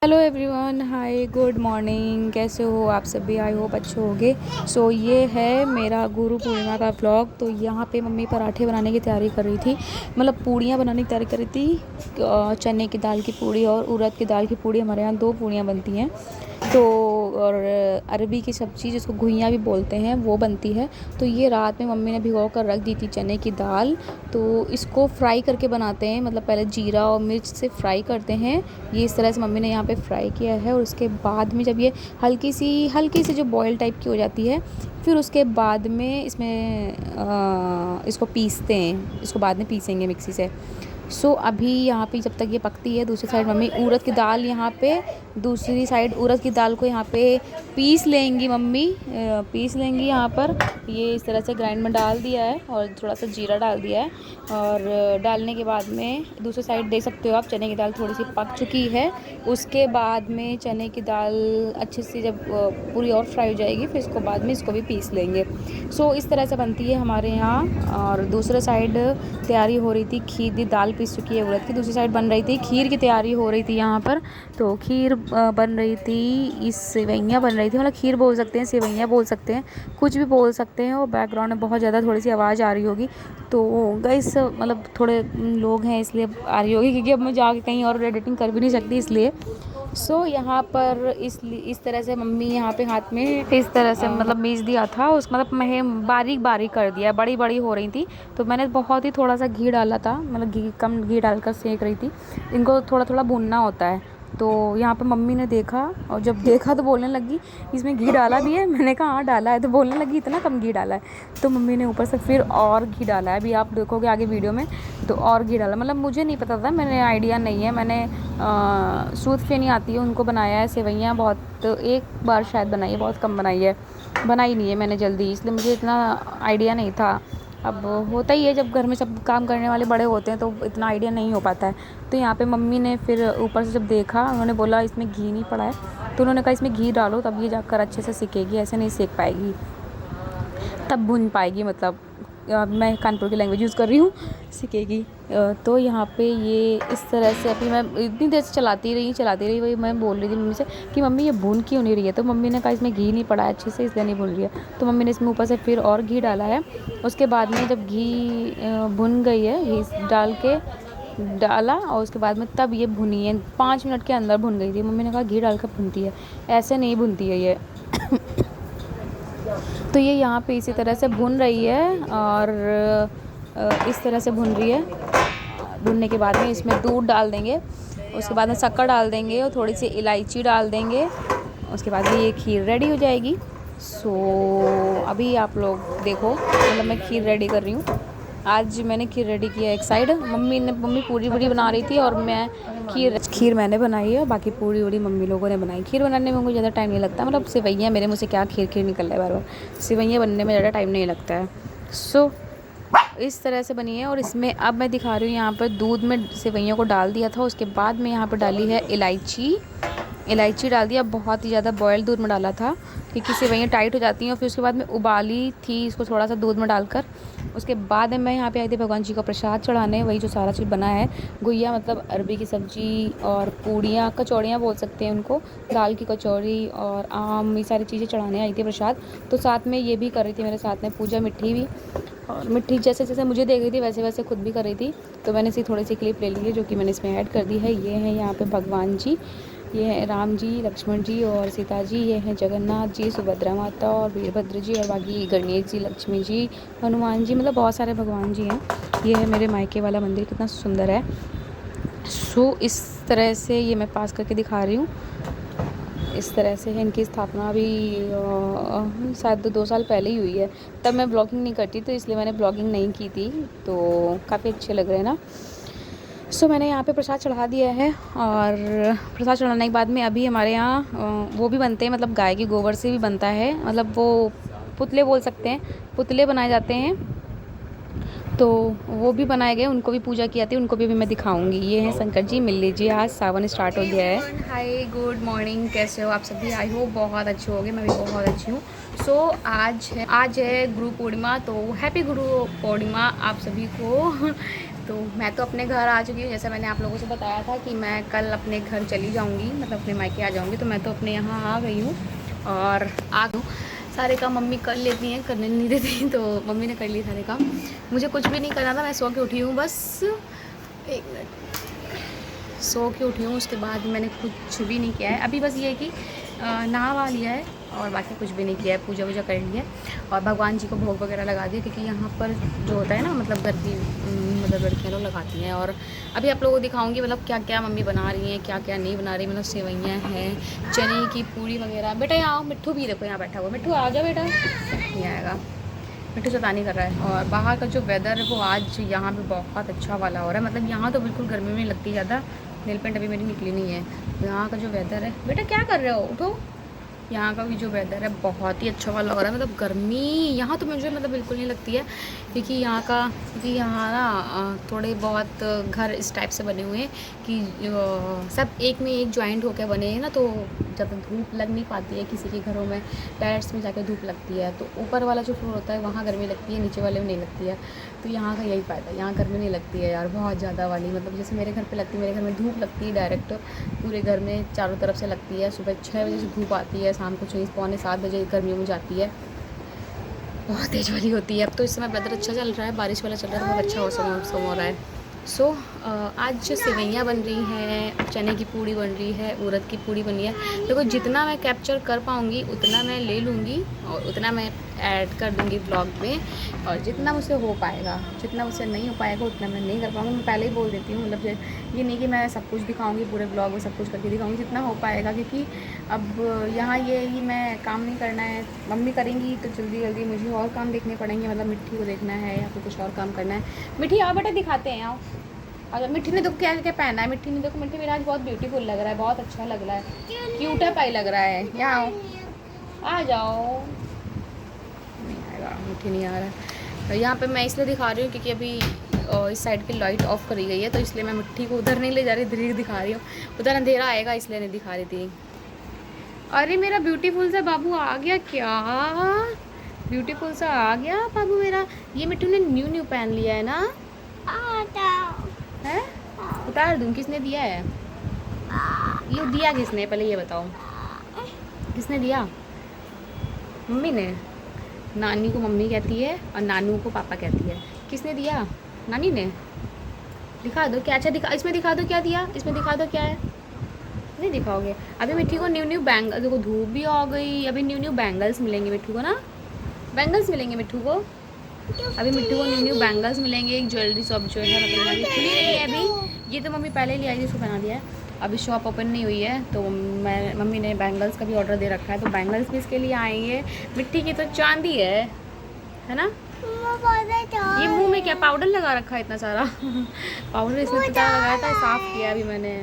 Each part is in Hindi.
हेलो एवरीवन, हाय, गुड मॉर्निंग। कैसे हो आप सभी? आई होप अच्छे होंगे। सो ये है मेरा गुरु पूर्णिमा का व्लॉग। तो यहाँ पे मम्मी पराठे बनाने की तैयारी कर रही थी, मतलब पूड़ियाँ बनाने की तैयारी कर रही थी। चने की दाल की पूड़ी और उड़द की दाल की पूड़ी, हमारे यहाँ दो पूड़ियाँ बनती हैं। तो और अरबी की सब्ज़ी जिसको घुइयाँ भी बोलते हैं वो बनती है। तो ये रात में मम्मी ने भिगो कर रख दी थी चने की दाल। तो इसको फ्राई करके बनाते हैं, मतलब पहले जीरा और मिर्च से फ्राई करते हैं। ये इस तरह से मम्मी ने यहाँ पे फ्राई किया है। और उसके बाद में जब ये हल्की सी जो बॉयल टाइप की हो जाती है, फिर उसके बाद में इसमें इसको पीसते हैं। इसको बाद में पीसेंगे मिक्सी से। सो अभी यहाँ पे जब तक ये पकती है, दूसरी साइड मम्मी उड़द की दाल यहाँ पे, दूसरी साइड उड़द की दाल को यहाँ पे पीस लेंगी मम्मी। पीस लेंगी यहाँ पर। ये इस तरह से ग्राइंड में डाल दिया है और थोड़ा सा जीरा डाल दिया है। और डालने के बाद में दूसरी साइड देख सकते हो आप, चने की दाल थोड़ी सी पक चुकी है। उसके बाद में चने की दाल अच्छे से जब पूरी और फ्राई हो जाएगी, फिर इसको बाद में इसको भी पीस लेंगे। सो इस तरह से बनती है हमारे यहाँ। और दूसरे साइड तैयारी हो रही थी खीर की, दाल पीस चुकी है उड़द की। दूसरी साइड बन रही थी खीर की, तैयारी हो रही थी यहाँ पर। तो खीर बन रही थी, इस सेवइयाँ बन रही थी, मतलब खीर बोल सकते हैं, सेवइयाँ बोल सकते हैं, कुछ भी बोल सकते हैं। और बैकग्राउंड में बहुत ज़्यादा थोड़ी सी आवाज़ आ रही होगी। तो गाइस मतलब थोड़े लोग हैं इसलिए आ रही होगी, क्योंकि अब मैं जाके कहीं और एडिटिंग कर भी नहीं सकती इसलिए। सो यहाँ पर इस तरह से मम्मी यहाँ पे हाथ में इस तरह से मतलब मीस दिया था, उस मतलब मैं बारीक बारीक कर दिया, बड़ी बड़ी हो रही थी। तो मैंने बहुत ही थोड़ा सा घी डाला था, मतलब घी कम घी डालकर सेक रही थी। इनको थोड़ा थोड़ा भूनना होता है। तो यहाँ पे मम्मी ने देखा, और जब देखा तो बोलने लगी इसमें घी डाला भी है। मैंने कहा हाँ डाला है। तो बोलने लगी इतना कम घी डाला है। तो मम्मी ने ऊपर से फिर और घी डाला है, अभी आप देखोगे आगे वीडियो में। तो और घी डाला, मतलब मुझे नहीं पता था, मैंने आइडिया नहीं है, मैंने सूद से नहीं आती है उनको बनाया है सेवइयाँ। बहुत एक बार शायद बनाई है, बहुत कम बनाई है, बनाई नहीं है मैंने जल्दी, इसलिए मुझे इतना आइडिया नहीं था। अब होता ही है, जब घर में सब काम करने वाले बड़े होते हैं तो इतना आइडिया नहीं हो पाता है। तो यहाँ पे मम्मी ने फिर ऊपर से जब देखा, उन्होंने बोला इसमें घी नहीं पड़ा है। तो उन्होंने कहा इसमें घी डालो तब ये जाकर अच्छे से सिकेगी, ऐसे नहीं सेक पाएगी, तब भुन पाएगी। मतलब मैं कानपुर की लैंग्वेज यूज़ कर रही हूँ, सीखेगी। तो यहाँ पे ये इस तरह से अभी मैं इतनी देर से चलाती रही, वही मैं बोल रही थी मम्मी से कि मम्मी ये भून क्यों नहीं रही है। तो मम्मी ने कहा इसमें घी नहीं पड़ा है अच्छे से, इसलिए नहीं भून रही है। तो मम्मी ने इसमें ऊपर से फिर और घी डाला है। उसके बाद में जब घी भुन गई है, घी डाल के डाला और उसके बाद में तब ये भुनी है, 5 मिनट के अंदर भुन गई थी। मम्मी ने कहा घी डाल कर भुनती है, ऐसे नहीं भुनती है ये। तो ये यहाँ पे इसी तरह से भुन रही है और इस तरह से भुन रही है। भुनने के बाद में इसमें दूध डाल देंगे, उसके बाद में शक्कर डाल देंगे और थोड़ी सी इलायची डाल देंगे। उसके बाद में ये खीर रेडी हो जाएगी। सो अभी आप लोग देखो, मतलब मैं खीर रेडी कर रही हूँ। आज मैंने खीर रेडी किया एक साइड, मम्मी पूरी बड़ी बना रही थी और मैं खीर मैंने बनाई है, बाकी पूरी वड़ी मम्मी लोगों ने बनाई। खीर बनाने में मुझे ज़्यादा टाइम नहीं लगता, मतलब सेवइयाँ मेरे मुँह से क्या खीर निकल रहा है बार बार। सेवइयाँ बनने में ज़्यादा टाइम नहीं लगता है। सो इस तरह से बनी है। और इसमें अब मैं दिखा रही हूँ, यहाँ पर दूध में सेवइयों को डाल दिया था, उसके बाद में यहाँ पर डाली है इलायची डाल दिया। बहुत ही ज़्यादा बॉयल दूध में डाला था, क्योंकि सेवइयाँ टाइट हो जाती हैं। और फिर उसके बाद में उबाली थी इसको थोड़ा सा दूध में डालकर। उसके बाद में मैं यहाँ पे आई थी भगवान जी का प्रसाद चढ़ाने, वही जो सारा चीज़ बना है, गुइया मतलब अरबी की सब्ज़ी और पूड़ियाँ, कचौड़ियाँ बोल सकते हैं उनको, दाल की कचौड़ी और आम, ये सारी चीज़ें चढ़ाने आई थी प्रसाद। तो साथ में ये भी कर रही थी मेरे साथ में पूजा, मिट्टी भी। और मिट्टी जैसे जैसे मुझे देख रही थी वैसे वैसे खुद भी कर रही थी। तो मैंने इसी थोड़ी सी क्लिप ले ली है जो कि मैंने इसमें ऐड कर दी है। ये है यहाँ पे भगवान जी, ये है राम जी, लक्ष्मण जी और सीता जी, ये हैं जगन्नाथ जी, सुभद्रा माता और वीरभद्र जी, और बाकी गणेश जी, लक्ष्मी जी, हनुमान जी, मतलब बहुत सारे भगवान जी हैं। ये है मेरे मायके वाला मंदिर, कितना सुंदर है। सो इस तरह से ये मैं पास करके दिखा रही हूँ। इस तरह से है, इनकी स्थापना अभी शायद 2 साल पहले ही हुई है। तब मैं ब्लॉगिंग नहीं करती, तो इसलिए मैंने ब्लॉगिंग नहीं की थी। तो काफ़ी अच्छे लग रहे हैं ना। सो मैंने यहाँ पे प्रसाद चढ़ा दिया है। और प्रसाद चढ़ाने के बाद में अभी हमारे यहाँ वो भी बनते हैं, मतलब गाय के गोबर से भी बनता है, मतलब वो पुतले बोल सकते हैं, पुतले बनाए जाते हैं। तो वो भी बनाए गए, उनको भी पूजा की जाती है, उनको भी अभी मैं दिखाऊंगी। ये हैं शंकर जी, मिल लीजिए, आज सावन स्टार्ट हो गया है। हाय, गुड मॉर्निंग, कैसे हो आप सभी? आई होप बहुत अच्छे होंगे, मैं भी बहुत अच्छी हूँ। सो आज है गुरु पूर्णिमा, तो हैप्पी गुरु पूर्णिमा आप सभी को। तो मैं तो अपने घर आ चुकी हूँ। जैसे मैंने आप लोगों से बताया था कि मैं कल अपने घर चली जाऊँगी, मतलब अपने मायके आ जाऊँगी। तो मैं तो अपने यहाँ आ गई हूँ और आ गई हूँ। सारे काम मम्मी कर लेती हैं, करने नहीं देती, तो मम्मी ने कर लिए सारे काम। मुझे कुछ भी नहीं करना था, मैं सो के उठी हूँ बस। एक मिनट, सो के उठी हूँ, उसके बाद मैंने कुछ भी नहीं किया है अभी। बस ये है कि नहा वा लिया है और बाकी कुछ भी नहीं किया है, पूजा वूजा कर लिया है और भगवान जी को भोग वगैरह लगा दिया। क्योंकि यहाँ पर जो होता है ना, मतलब घर की मतलब लड़कियाँ लोग लगाती हैं। और अभी आप लोगों को दिखाऊंगी मतलब क्या क्या मम्मी बना रही हैं, क्या क्या नहीं बना रही। मतलब सेवइयाँ हैं, चने की पूड़ी वगैरह। बेटा यहाँ आओ, मिट्ठू भी देखो यहाँ बैठा हुआ। मिट्ठू आ जाओ बेटा, नहीं आएगा, मिट्टू शैतानी कर रहा है। और बाहर का जो वेदर है वो आज यहाँ पे बहुत अच्छा वाला हो रहा है। मतलब यहाँ तो बिल्कुल गर्मी में नहीं लगती ज़्यादा। नेल पेंट अभी मेरी निकली नहीं है। यहाँ का जो वेदर है, बेटा क्या कर रहे हो, उठो। यहाँ का भी जो वेदर है बहुत ही अच्छा वाला हो रहा है। मतलब गर्मी यहाँ तो मुझे मतलब बिल्कुल नहीं लगती है। क्योंकि यहाँ ना थोड़े बहुत घर इस टाइप से बने हुए हैं कि सब एक में एक जॉइंट होकर बने हैं ना, तो जब धूप लग नहीं पाती है किसी के घरों में, टेरेस में जाकर धूप लगती है। तो ऊपर वाला जो फ्लोर होता है वहाँ गर्मी लगती है, नीचे वाले में नहीं लगती है। तो यहाँ का यही फ़ायदा है, यहाँ गर्मी नहीं लगती है यार बहुत ज़्यादा वाली। मतलब जैसे मेरे घर पे लगती है, मेरे घर में धूप लगती है डायरेक्ट पूरे घर में चारों तरफ से लगती है। सुबह 6 बजे से धूप आती है, शाम को 6 पौने 7 बजे गर्मियों में जाती है, बहुत तेज़ वाली होती है। अब तो इस समय वेदर अच्छा चल रहा है, बारिश वाला चल रहा है, तो बहुत अच्छा मौसम हो रहा है। सो आज सेवइयाँ बन रही हैं, चने की पूड़ी बन रही है, उड़द की पूड़ी बनी है। देखो जितना मैं कैप्चर कर पाऊँगी उतना मैं ले लूँगी और उतना मैं ऐड कर दूँगी ब्लॉग में। और जितना मुझसे हो पाएगा, जितना मुझसे नहीं हो पाएगा उतना मैं नहीं कर पाऊँगी। मैं पहले ही बोल देती हूँ। मतलब ये नहीं कि मैं सब कुछ दिखाऊँगी, पूरे ब्लॉग में सब कुछ करके दिखाऊँगी, जितना हो पाएगा। क्योंकि अब यहाँ ये ही मैं काम नहीं करना है, मम्मी करेंगी तो जल्दी जल्दी मुझे और काम देखने पड़ेंगे। मतलब मिट्टी को देखना है या फिर कुछ और काम करना है। मिट्टी आओ बेटा, दिखाते हैं आओ। अगर मिट्टी ने देखो क्या क्या पहना है, मिट्टी ने देखो, मिट्टी मेरा आज बहुत ब्यूटीफुल लग रहा है, बहुत अच्छा लग रहा है, क्यूट है, पाई लग रहा है। यहाँ आओ, आ जाओ। नहीं आएगा, मिट्टी नहीं आ रहा है। तो यहाँ पे मैं इसलिए दिखा रही हूँ क्योंकि अभी इस साइड की लाइट ऑफ करी गई है, तो इसलिए मैं मिट्टी को उधर नहीं ले जा रही, इधर ही दिखा रही हूँ। उधर अंधेरा आएगा इसलिए नहीं दिखा रही थी। अरे मेरा ब्यूटीफुल सा बाबू आ गया क्या, ब्यूटीफुल सा आ गया बाबू मेरा। ये मिट्टू ने न्यू पहन लिया है ना, है? उतार दूँ, किसने दिया है ये, दिया किसने, पहले ये बताओ, किसने दिया? मम्मी ने। नानी को मम्मी कहती है और नानू को पापा कहती है। किसने दिया? नानी ने। दिखा दो क्या, अच्छा दिखा, इसमें दिखा दो क्या दिया, इसमें दिखा दो क्या है। नहीं दिखाओगे? अभी मिट्टी को न्यू बैंगल, देखो धूप भी आ गई, अभी न्यू बैंगल्स मिलेंगे मिट्टू को ना, बैंगल्स मिलेंगे मिट्टू को। अभी मिट्टू को न्यू बैंगल्स मिलेंगे। एक ज्वेलरी शॉप जो है मतलब अभी खुली नहीं है अभी, ये तो मम्मी पहले ले आई थी, इसको बना दिया है। अभी शॉप ओपन नहीं हुई है, तो मम्मी ने बैंगल्स का भी ऑर्डर दे रखा है, तो बैंगल्स भी इसके लिए आएंगे। मिट्टी की तो चांदी है ना। ये मुंह में क्या पाउडर लगा रखा है इतना सारा पाउडर इसने इतना लगाया था, साफ किया अभी मैंने।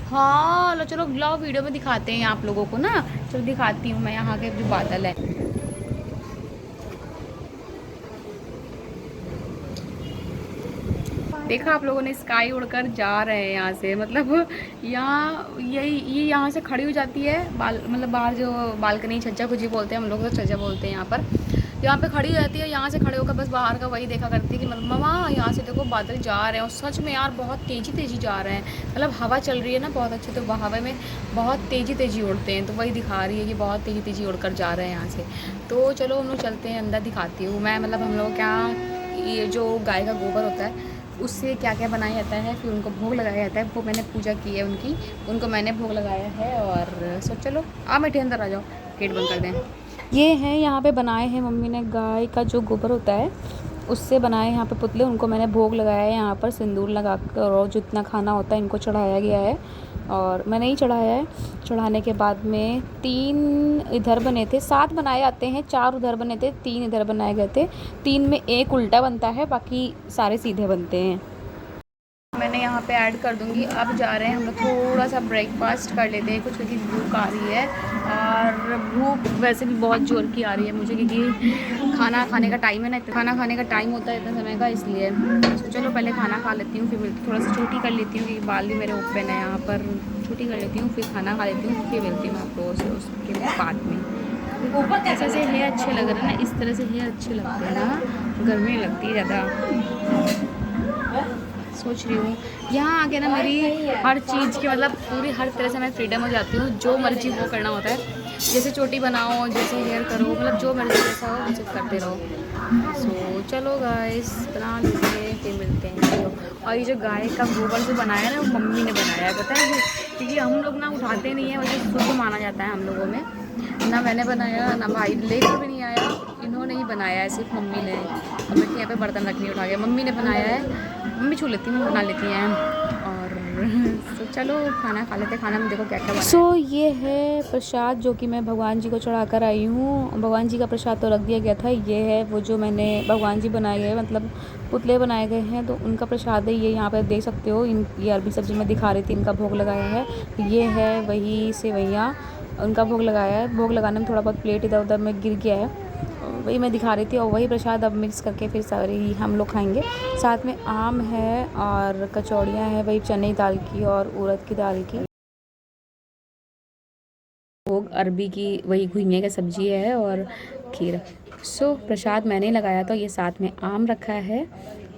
हाँ लो चलो ग्लो वीडियो में दिखाते हैं आप लोगों को ना, चलो दिखाती हूँ मैं यहाँ के जो बादल है। देखा आप लोगों ने, स्काई उड़कर जा रहे हैं यहाँ से। मतलब यहाँ ये यहाँ से खड़ी हो जाती है, मतलब बाहर जो बालकनी, छज्जा कुछ ही बोलते हैं हम लोग, तो छज्जा बोलते हैं यहाँ पर। यहाँ पे खड़ी हो जाती है, यहाँ से खड़े होकर बस बाहर का वही देखा करती है कि मतलब मम्मा यहाँ से देखो बादल जा रहे हैं। और सच में यार बहुत तेज़ी जा रहे हैं, मतलब हवा चल रही है ना बहुत अच्छी, तो हवा में बहुत तेज़ी उड़ते हैं। तो वही दिखा रही है कि बहुत तेज़ी उड़कर जा रहे हैं यहाँ से। तो चलो हम लोग चलते हैं अंदर, दिखाती हूँ मैं। मतलब हम लोग क्या, ये जो गाय का गोबर होता है उससे क्या क्या बनाया जाता है, फिर उनको भोग लगाया जाता है। वो मैंने पूजा की है उनकी, उनको मैंने भोग लगाया है। और सो चलो आ मिट्टी अंदर आ जाओ, गेट बंद कर दें। ये हैं यहाँ पे बनाए हैं मम्मी ने, गाय का जो गोबर होता है उससे बनाए यहाँ पे पुतले, उनको मैंने भोग लगाया है यहाँ पर सिंदूर लगा कर। और जितना खाना होता है इनको चढ़ाया गया है, और मैंने ही चढ़ाया है। चढ़ाने के बाद में 3 इधर बने थे, 7 बनाए जाते हैं, 4 उधर बने थे, 3 इधर बनाए गए थे। 3 में एक उल्टा बनता है, बाकी सारे सीधे बनते हैं। मैंने यहाँ पे ऐड कर दूँगी। अब जा रहे हैं हम लोग थोड़ा सा ब्रेकफास्ट कर लेते हैं कुछ, क्योंकि भूख आ रही है। और भूख वैसे भी बहुत जोर की आ रही है मुझे, क्योंकि खाना खाने का टाइम है ना, खाना खाने का टाइम होता है इतना समय का, इसलिए तो चलो पहले खाना खा लेती हूँ, फिर थोड़ा सा छुट्टी कर लेती हूँ, क्योंकि बाल भी मेरे ओपन है यहाँ पर। छुट्टी कर लेती हूँ, फिर खाना खा लेती हूँ, फिर मिलती हूँ आप लोगों से उसके बाद में। ऐसे हेयर अच्छे लग रहे हैं ना, इस तरह से हेयर अच्छे लगते हैं ना, गर्मी लगती है ज़्यादा। सोच रही हूँ यहाँ आके ना मेरी हर चीज़ की मतलब पूरी हर तरह से मैं फ्रीडम हो जाती हूँ, जो मर्जी वो करना होता है। जैसे चोटी बनाओ, जैसे हेयर करो, मतलब जो मर्जी जैसा हो वैसे करते रहो। सो चलो गाइस बना लीजिए, फिर मिलते हैं। और ये जो गाय का गोबर जो बनाया है ना वो मम्मी ने बनाया है, पता है, क्योंकि हम लोग ना उठाते नहीं है, वैसे शुद्ध माना जाता है हम लोगों में। ना मैंने बनाया, ना भाई लेकर भी नहीं आया, इन्होंने ही बनाया है, सिर्फ मम्मी ने। और मैं यहाँ पे बर्तन रखनी उठा गया, मम्मी ने बनाया है। मम्मी छू लेती हैं, बना लेती हैं। और तो चलो खाना खा लेते हैं। खाना में देखो क्या क्या बना है। ये है प्रसाद जो कि मैं भगवान जी को चढ़ा कर आई हूँ। भगवान जी का प्रसाद तो रख दिया गया था। ये है वो जो मैंने भगवान जी बनाए गए, मतलब पुतले बनाए गए हैं, तो उनका प्रसाद है ये। यहाँ पर देख सकते हो, ये अरबी सब्जी में दिखा रही थी, इनका भोग लगाया है। ये है वही सेवैयाँ, उनका भोग लगाया है। भोग लगाने में थोड़ा बहुत प्लेट इधर उधर में गिर गया है, वही मैं दिखा रही थी। और वही प्रसाद अब मिक्स करके फिर सारे ही हम लोग खाएंगे। साथ में आम है और कचौड़ियाँ हैं, वही चने की दाल की और उड़द की दाल की। भोग अरबी की वही घुइयाँ की सब्जी है और खीर। सो प्रसाद मैंने लगाया, तो ये साथ में आम रखा है,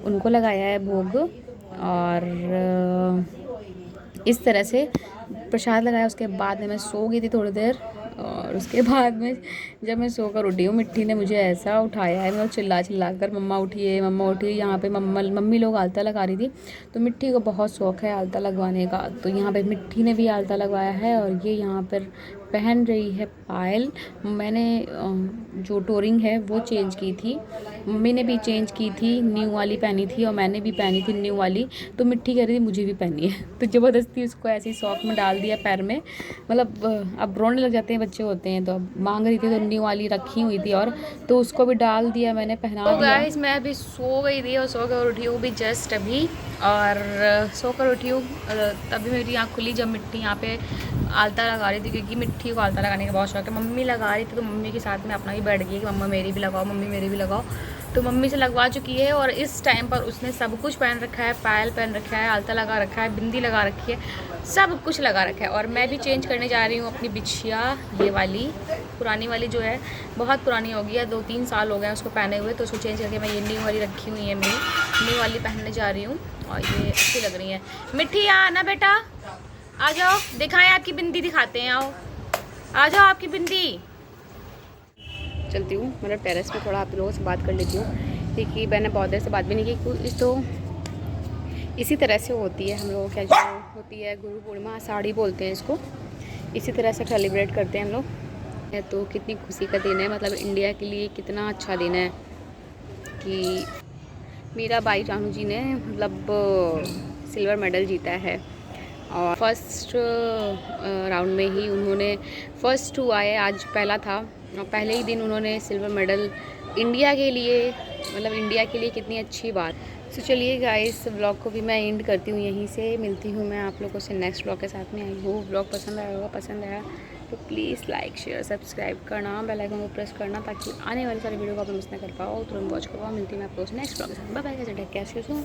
उनको लगाया है भोग। और इस तरह से प्रसाद लगाया। उसके बाद में मैं सो गई थी थोड़ी देर, और उसके बाद में जब मैं सोकर उठी हूँ, मिट्टी ने मुझे ऐसा उठाया है, मैं चिल्ला चिल्ला कर मम्मा उठिए मम्मा उठिए। यहाँ पे मम्मी लोग आलता लगा रही थी, तो मिट्टी को बहुत शौक़ है आलता लगवाने का, तो यहाँ पे मिट्टी ने भी आलता लगवाया है। और ये यहाँ पर पहन रही है पायल। मैंने जो टोरिंग है वो चेंज की थी, मम्मी ने भी चेंज की थी, न्यू वाली पहनी थी, और मैंने भी पहनी थी न्यू वाली। तो मिट्टी कह रही थी मुझे भी पहनी है, तो ज़बरदस्ती उसको ऐसे ही सॉक में डाल दिया पैर में। मतलब अब रोने लग जाते हैं, बच्चे होते हैं, तो अब मांग रही थी, तो न्यू वाली रखी हुई थी, और तो उसको भी डाल दिया मैंने, पहना दिया। गाइस मैं अभी सो गई थी और सो कर उठी हूँ भी जस्ट अभी, और सो कर उठी हूँ तभी मेरी आँख खुली जब मिट्टी यहाँ पे आलता लगा रही थी, क्योंकि मिट्टी को आलता लगाने का बहुत शौक है। मम्मी लगा रही थी, तो मम्मी के साथ में अपना ही बैठ गई कि मम्मा मेरी भी लगाओ, मम्मी मेरी भी लगाओ। तो मम्मी से लगवा चुकी है, और इस टाइम पर उसने सब कुछ पहन रखा है, पायल पहन रखा है, आलता लगा रखा है, बिंदी लगा रखी है, सब कुछ लगा रखा है। और मैं भी चेंज करने जा रही हूँ अपनी बिछिया, ये वाली पुरानी वाली जो है बहुत पुरानी हो गई है, 2-3 साल हो गए उसको पहने हुए, तो उसको चेंज करके मैं ये न्यू वाली रखी हुई है, मेरी न्यू वाली पहनने जा रही हूँ। और ये अच्छी लग रही है। मिट्टी आ ना बेटा, आ जाओ, दिखाएं आपकी बिंदी, दिखाते हैं, आओ आ जाओ आपकी बिंदी। चलती हूँ मतलब टेरेस पे, थोड़ा आप लोगों से बात कर लेती हूँ, क्योंकि मैंने बहुत देर से बात भी नहीं की। तो इसी तरह से होती है हम लोगों क्या जो होती है गुरु पूर्णिमा, साड़ी बोलते हैं इसको, इसी तरह से सेलिब्रेट करते हैं हम लोग। तो कितनी खुशी का दिन है, मतलब इंडिया के लिए कितना अच्छा दिन है कि मेरा भाई जानू जी ने मतलब सिल्वर मेडल जीता है। और फर्स्ट राउंड में ही उन्होंने फर्स्ट हुआ है, आज पहला था, और पहले ही दिन उन्होंने सिल्वर मेडल इंडिया के लिए, मतलब इंडिया के लिए कितनी अच्छी बात। तो चलिए गाइस व्लॉग को भी मैं एंड करती हूँ यहीं से, मिलती हूँ मैं आप लोगों से नेक्स्ट व्लॉग के साथ में। आई होप व्लॉग पसंद आया होगा, पसंद आया तो प्लीज़ लाइक शेयर सब्सक्राइब करना, बेल आइकन को प्रेस करना, ताकि आने वाली सारी वीडियो को आप मिस ना कर पाओ, तुरंत वॉच कर पाओ। मिलती हूँ मैं आप लोगों से नेक्स्ट व्लॉग के साथ। बाय बाय, कैसे टेक केयर।